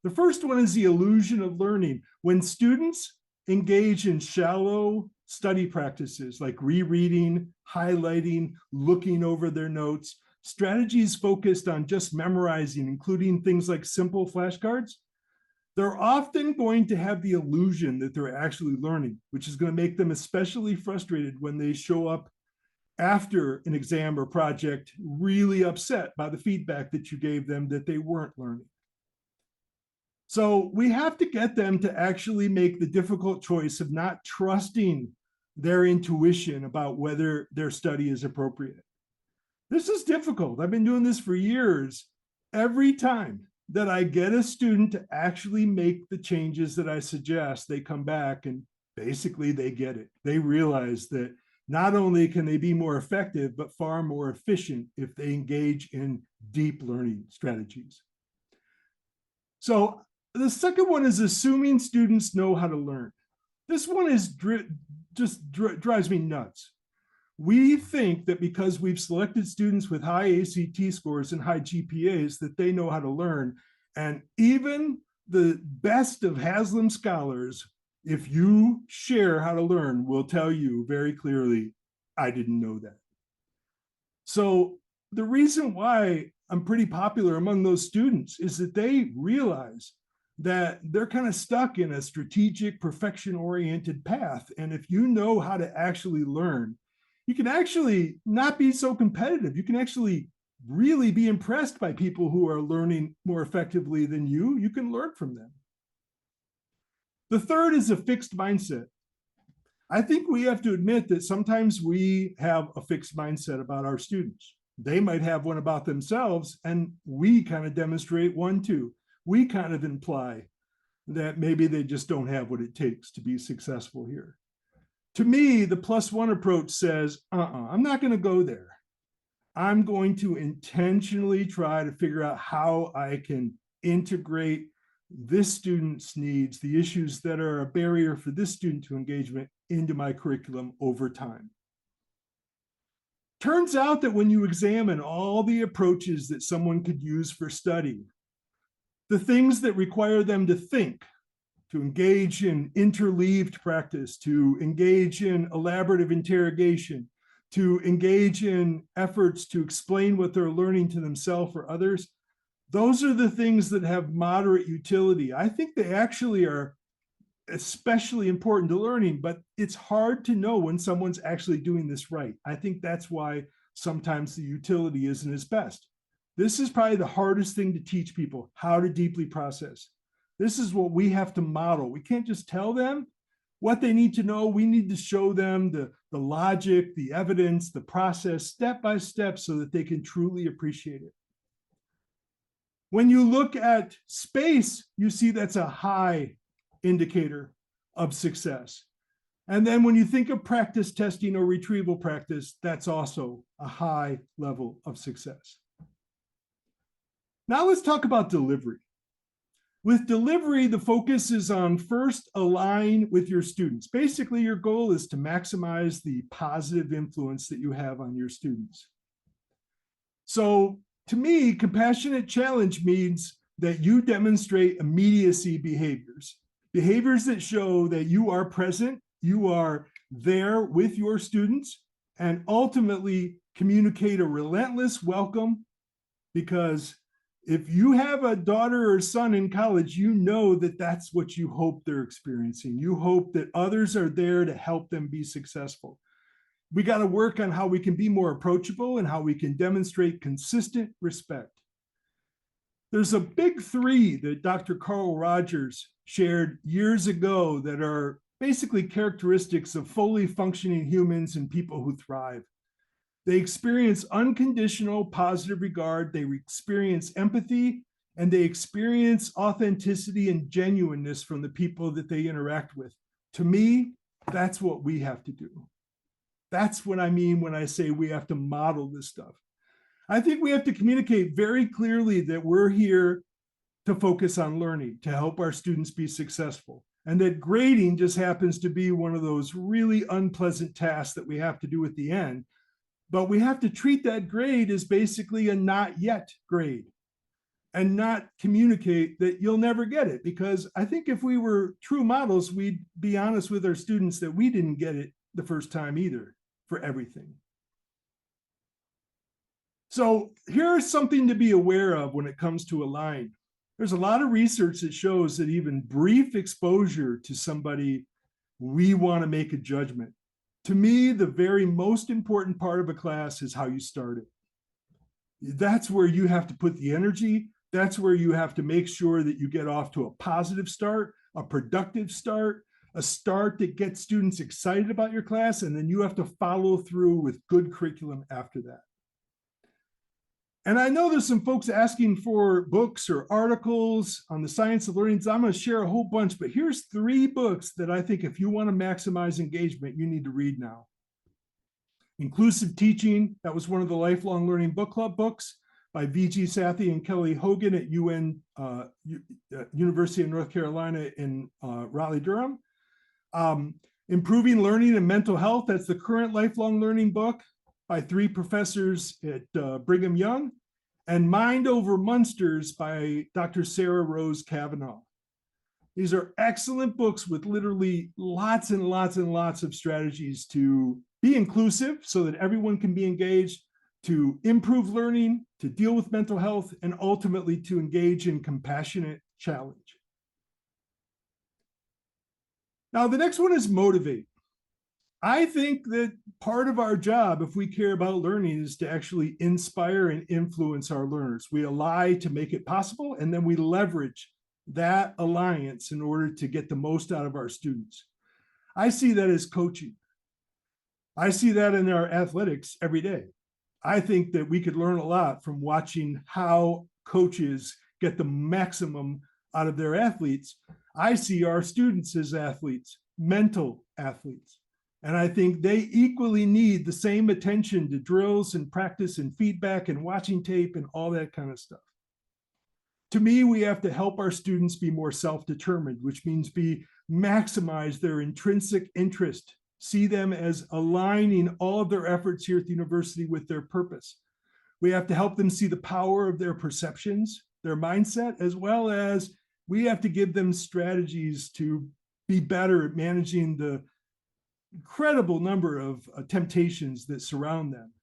The first one is the illusion of learning. When students engage in shallow study practices like rereading, highlighting, looking over their notes, strategies focused on just memorizing, including things like simple flashcards, they're often going to have the illusion that they're actually learning, which is going to make them especially frustrated when they show up after an exam or project really upset by the feedback that you gave them that they weren't learning. So we have to get them to actually make the difficult choice of not trusting their intuition about whether their study is appropriate. This is difficult. I've been doing this for years. Every time that I get a student to actually make the changes that I suggest, they come back and basically they get it. They realize that not only can they be more effective, but far more efficient if they engage in deep learning strategies. So the second one is assuming students know how to learn. This one is drives me nuts. We think that because we've selected students with high ACT scores and high GPAs that they know how to learn. And even the best of Haslam scholars, if you share how to learn, will tell you very clearly, I didn't know that. So the reason why I'm pretty popular among those students is that they realize that they're kind of stuck in a strategic, perfection-oriented path. And if you know how to actually learn, you can actually not be so competitive. You can actually really be impressed by people who are learning more effectively than you. You can learn from them. The third is a fixed mindset. I think we have to admit that sometimes we have a fixed mindset about our students. They might have one about themselves, and we kind of demonstrate one too. We kind of imply that maybe they just don't have what it takes to be successful here. To me, the +1 approach says, I'm not going to go there. I'm going to intentionally try to figure out how I can integrate this student's needs, the issues that are a barrier for this student to engagement, into my curriculum over time. Turns out that when you examine all the approaches that someone could use for study, the things that require them to think, to engage in interleaved practice, to engage in elaborative interrogation, to engage in efforts to explain what they're learning to themselves or others, those are the things that have moderate utility. I think they actually are especially important to learning, but it's hard to know when someone's actually doing this right. I think that's why sometimes the utility isn't as best. This is probably the hardest thing to teach people, how to deeply process. This is what we have to model. We can't just tell them what they need to know. We need to show them the logic, the evidence, the process, step by step, so that they can truly appreciate it. When you look at space, you see that's a high indicator of success. And then when you think of practice testing or retrieval practice, that's also a high level of success. Now let's talk about delivery. With delivery, the focus is on first align with your students. Basically, your goal is to maximize the positive influence that you have on your students. So to me, compassionate challenge means that you demonstrate immediacy behaviors, behaviors that show that you are present, you are there with your students, and ultimately communicate a relentless welcome. Because if you have a daughter or son in college, you know that that's what you hope they're experiencing. You hope that others are there to help them be successful. We got to work on how we can be more approachable and how we can demonstrate consistent respect. There's a big three that Dr. Carl Rogers shared years ago that are basically characteristics of fully functioning humans and people who thrive. They experience unconditional positive regard, they experience empathy, and they experience authenticity and genuineness from the people that they interact with. To me, that's what we have to do. That's what I mean when I say we have to model this stuff. I think we have to communicate very clearly that we're here to focus on learning, to help our students be successful, and that grading just happens to be one of those really unpleasant tasks that we have to do at the end. But we have to treat that grade as basically a not yet grade and not communicate that you'll never get it. Because I think if we were true models, we'd be honest with our students that we didn't get it the first time either for everything. So here's something to be aware of when it comes to align. There's a lot of research that shows that even brief exposure to somebody, we want to make a judgment. To me, the very most important part of a class is how you start it. That's where you have to put the energy. That's where you have to make sure that you get off to a positive start, a productive start, a start that gets students excited about your class, and then you have to follow through with good curriculum after that. And I know there's some folks asking for books or articles on the science of learning. So I'm going to share a whole bunch, but here's 3 books that I think if you want to maximize engagement, you need to read now. Inclusive Teaching, that was one of the Lifelong Learning Book Club books by V.G. Sathi and Kelly Hogan at University of North Carolina in Raleigh-Durham. Improving Learning and Mental Health, that's the current lifelong learning book by 3 professors at Brigham Young. And Mind Over Monsters by Dr. Sarah Rose Kavanaugh. These are excellent books with literally lots and lots and lots of strategies to be inclusive so that everyone can be engaged, to improve learning, to deal with mental health, and ultimately to engage in compassionate challenge. Now, the next one is motivate. I think that part of our job, if we care about learning, is to actually inspire and influence our learners. We ally to make it possible, and then we leverage that alliance in order to get the most out of our students. I see that as coaching. I see that in our athletics every day. I think that we could learn a lot from watching how coaches get the maximum out of their athletes. I see our students as athletes, mental athletes. And I think they equally need the same attention to drills and practice and feedback and watching tape and all that kind of stuff. To me, we have to help our students be more self-determined, which means maximize their intrinsic interest, see them as aligning all of their efforts here at the university with their purpose. We have to help them see the power of their perceptions, their mindset, as well as we have to give them strategies to be better at managing the incredible number of temptations that surround them.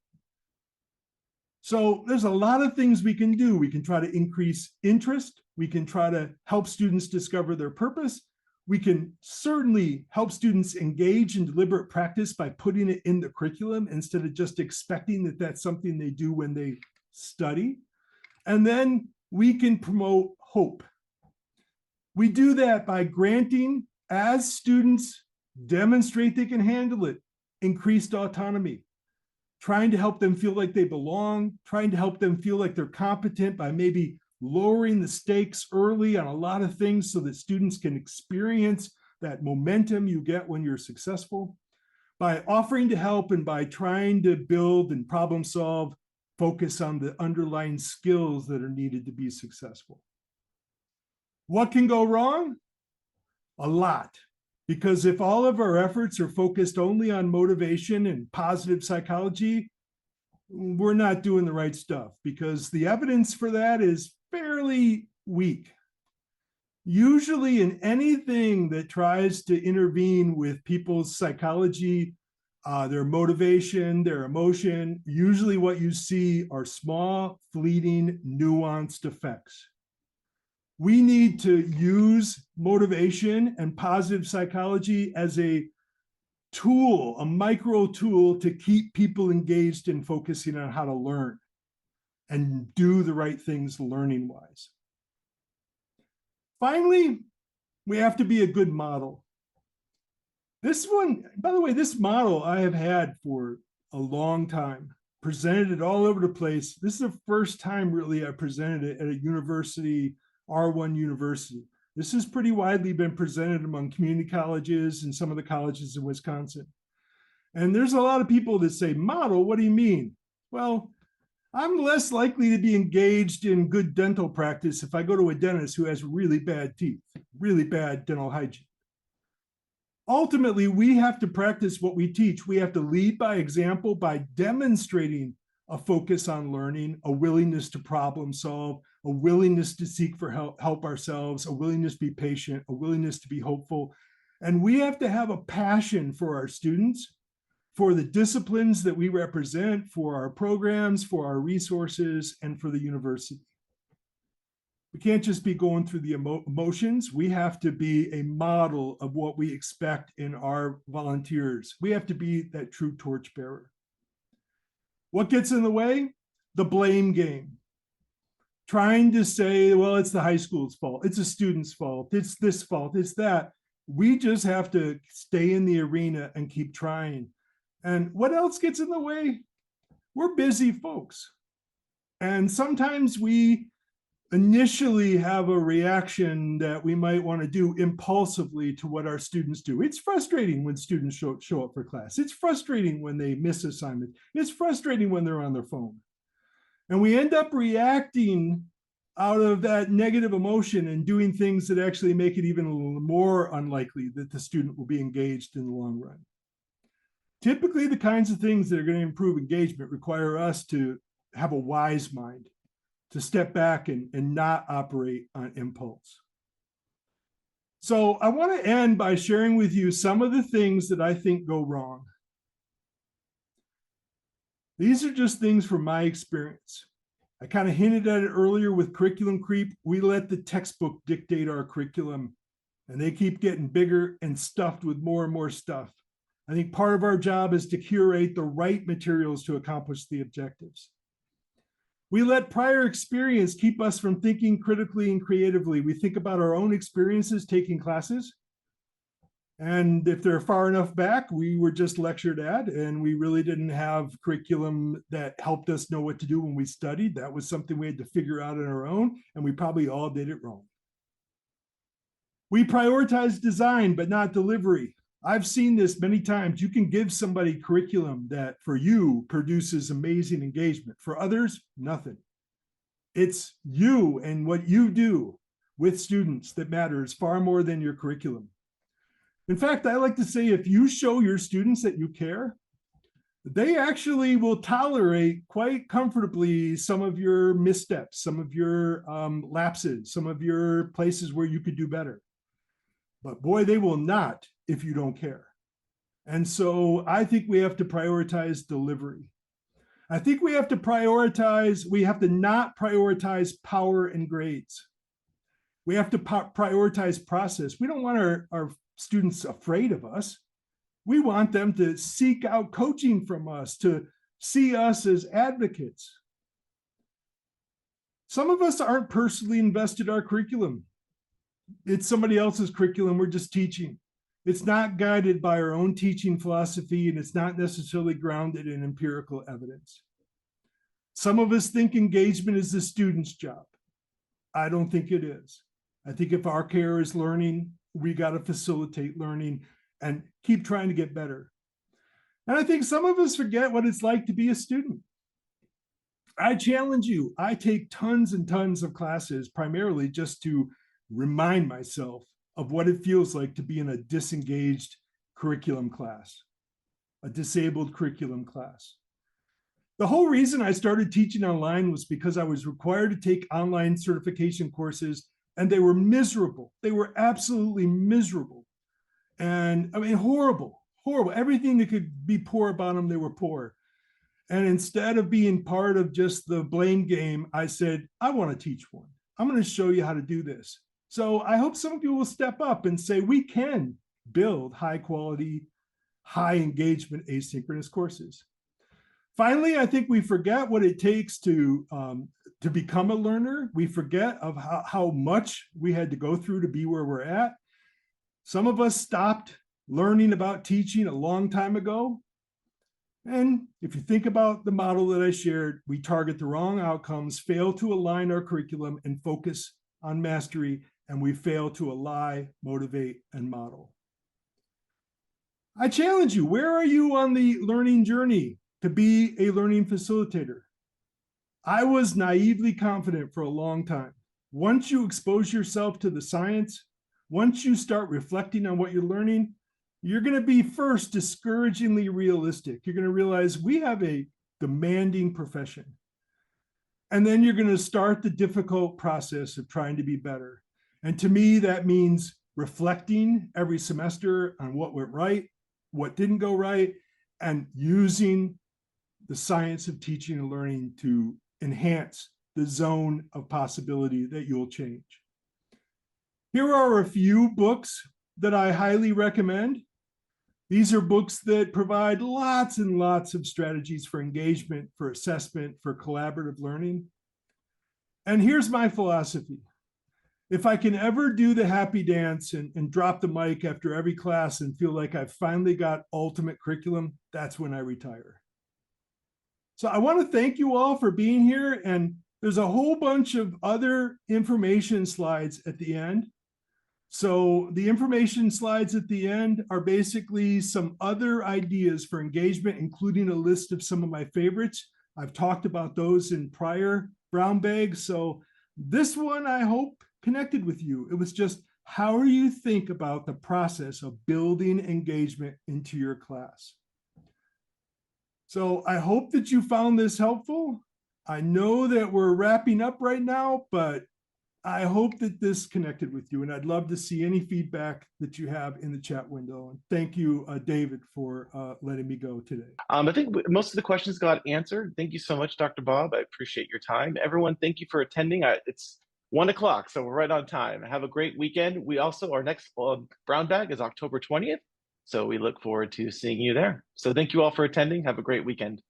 So there's a lot of things we can do. We can try to increase interest. We can try to help students discover their purpose. We can certainly help students engage in deliberate practice by putting it in the curriculum instead of just expecting that that's something they do when they study. And then we can promote hope. We do that by granting, as students demonstrate they can handle it, increased autonomy, trying to help them feel like they belong, trying to help them feel like they're competent by maybe lowering the stakes early on a lot of things so that students can experience that momentum you get when you're successful, by offering to help and by trying to build and problem solve, focus on the underlying skills that are needed to be successful. What can go wrong? A lot. Because if all of our efforts are focused only on motivation and positive psychology, we're not doing the right stuff because the evidence for that is fairly weak. Usually in anything that tries to intervene with people's psychology, their motivation, their emotion, usually what you see are small, fleeting, nuanced effects. We need to use motivation and positive psychology as a tool, a micro tool to keep people engaged in focusing on how to learn and do the right things learning-wise. Finally, we have to be a good model. This one, by the way, this model I have had for a long time, presented it all over the place. This is the first time really I presented it at a university, R1 university. This has pretty widely been presented among community colleges and some of the colleges in Wisconsin. And there's a lot of people that say, model, what do you mean? Well, I'm less likely to be engaged in good dental practice if I go to a dentist who has really bad teeth, really bad dental hygiene. Ultimately, we have to practice what we teach. We have to lead by example by demonstrating a focus on learning, a willingness to problem solve, a willingness to seek for help ourselves, a willingness to be patient, a willingness to be hopeful. And we have to have a passion for our students, for the disciplines that we represent, for our programs, for our resources, and for the university. We can't just be going through the emotions. We have to be a model of what we expect in our volunteers. We have to be that true torchbearer. What gets in the way? The blame game. trying to say, well, it's the high school's fault, it's a student's fault, it's this fault, it's that. We just have to stay in the arena and keep trying. And what else gets in the way? We're busy folks. And sometimes we initially have a reaction that we might want to do impulsively to what our students do. It's frustrating when students show up for class. It's frustrating when they miss assignments. It's frustrating when they're on their phone. And we end up reacting out of that negative emotion and doing things that actually make it even a little more unlikely that the student will be engaged in the long run. Typically, the kinds of things that are going to improve engagement require us to have a wise mind, to step back and not operate on impulse. So I want to end by sharing with you some of the things that I think go wrong. These are just things from my experience. I kind of hinted at it earlier with curriculum creep. We let the textbook dictate our curriculum, and they keep getting bigger and stuffed with more and more stuff. I think part of our job is to curate the right materials to accomplish the objectives. We let prior experience keep us from thinking critically and creatively. We think about our own experiences taking classes. And if they're far enough back, we were just lectured at, and we really didn't have curriculum that helped us know what to do when we studied. That was something we had to figure out on our own, and we probably all did it wrong. We prioritize design, but not delivery. I've seen this many times. You can give somebody curriculum that for you produces amazing engagement. For others, nothing. It's you and what you do with students that matters far more than your curriculum. In fact, I like to say if you show your students that you care, they actually will tolerate quite comfortably some of your missteps, some of your lapses, some of your places where you could do better. But boy, they will not if you don't care. And so I think we have to prioritize delivery. I think we have to not prioritize power and grades. We have to prioritize process. We don't want our students afraid of us. We want them to seek out coaching from us, to see us as advocates. Some of us aren't personally invested in our curriculum. It's somebody else's curriculum. We're just teaching. It's not guided by our own teaching philosophy, and it's not necessarily grounded in empirical evidence. Some of us think engagement is the student's job. I don't think it is. I think if our care is learning, we got to facilitate learning and keep trying to get better. And I think some of us forget what it's like to be a student. I challenge you. I take tons and tons of classes primarily just to remind myself of what it feels like to be in a disengaged curriculum class, a disabled curriculum class. The whole reason I started teaching online was because I was required to take online certification courses, and they were miserable. They were absolutely miserable. And I mean, horrible, horrible. Everything that could be poor about them, they were poor. And instead of being part of just the blame game, I said, I want to teach one. I'm going to show you how to do this. So I hope some of you will step up and say, we can build high quality, high engagement asynchronous courses. Finally, I think we forget what it takes to become a learner. We forget of how much we had to go through to be where we're at. Some of us stopped learning about teaching a long time ago. And if you think about the model that I shared, we target the wrong outcomes, fail to align our curriculum and focus on mastery, and we fail to ally, motivate, and model. I challenge you, where are you on the learning journey to be a learning facilitator? I was naively confident for a long time. Once you expose yourself to the science, once you start reflecting on what you're learning, you're going to be first discouragingly realistic. You're going to realize we have a demanding profession. And then you're going to start the difficult process of trying to be better. And to me, that means reflecting every semester on what went right, what didn't go right, and using the science of teaching and learning to enhance the zone of possibility that you'll change. Here are a few books that I highly recommend. These are books that provide lots and lots of strategies for engagement, for assessment, for collaborative learning. And here's my philosophy. If I can ever do the happy dance and drop the mic after every class and feel like I've finally got ultimate curriculum, that's when I retire. So I want to thank you all for being here. And there's a whole bunch of other information slides at the end. So the information slides at the end are basically some other ideas for engagement, including a list of some of my favorites. I've talked about those in prior brown bags. So this one, I hope, connected with you. It was just how do you think about the process of building engagement into your class? So I hope that you found this helpful. I know that we're wrapping up right now, but I hope that this connected with you, and I'd love to see any feedback that you have in the chat window. And thank you, David, for letting me go today. I think most of the questions got answered. Thank you so much, Dr. Bob. I appreciate your time. Everyone, thank you for attending. It's 1 o'clock, so we're right on time. Have a great weekend. We also, our next brown bag is October 20th, so we look forward to seeing you there. So thank you all for attending. Have a great weekend.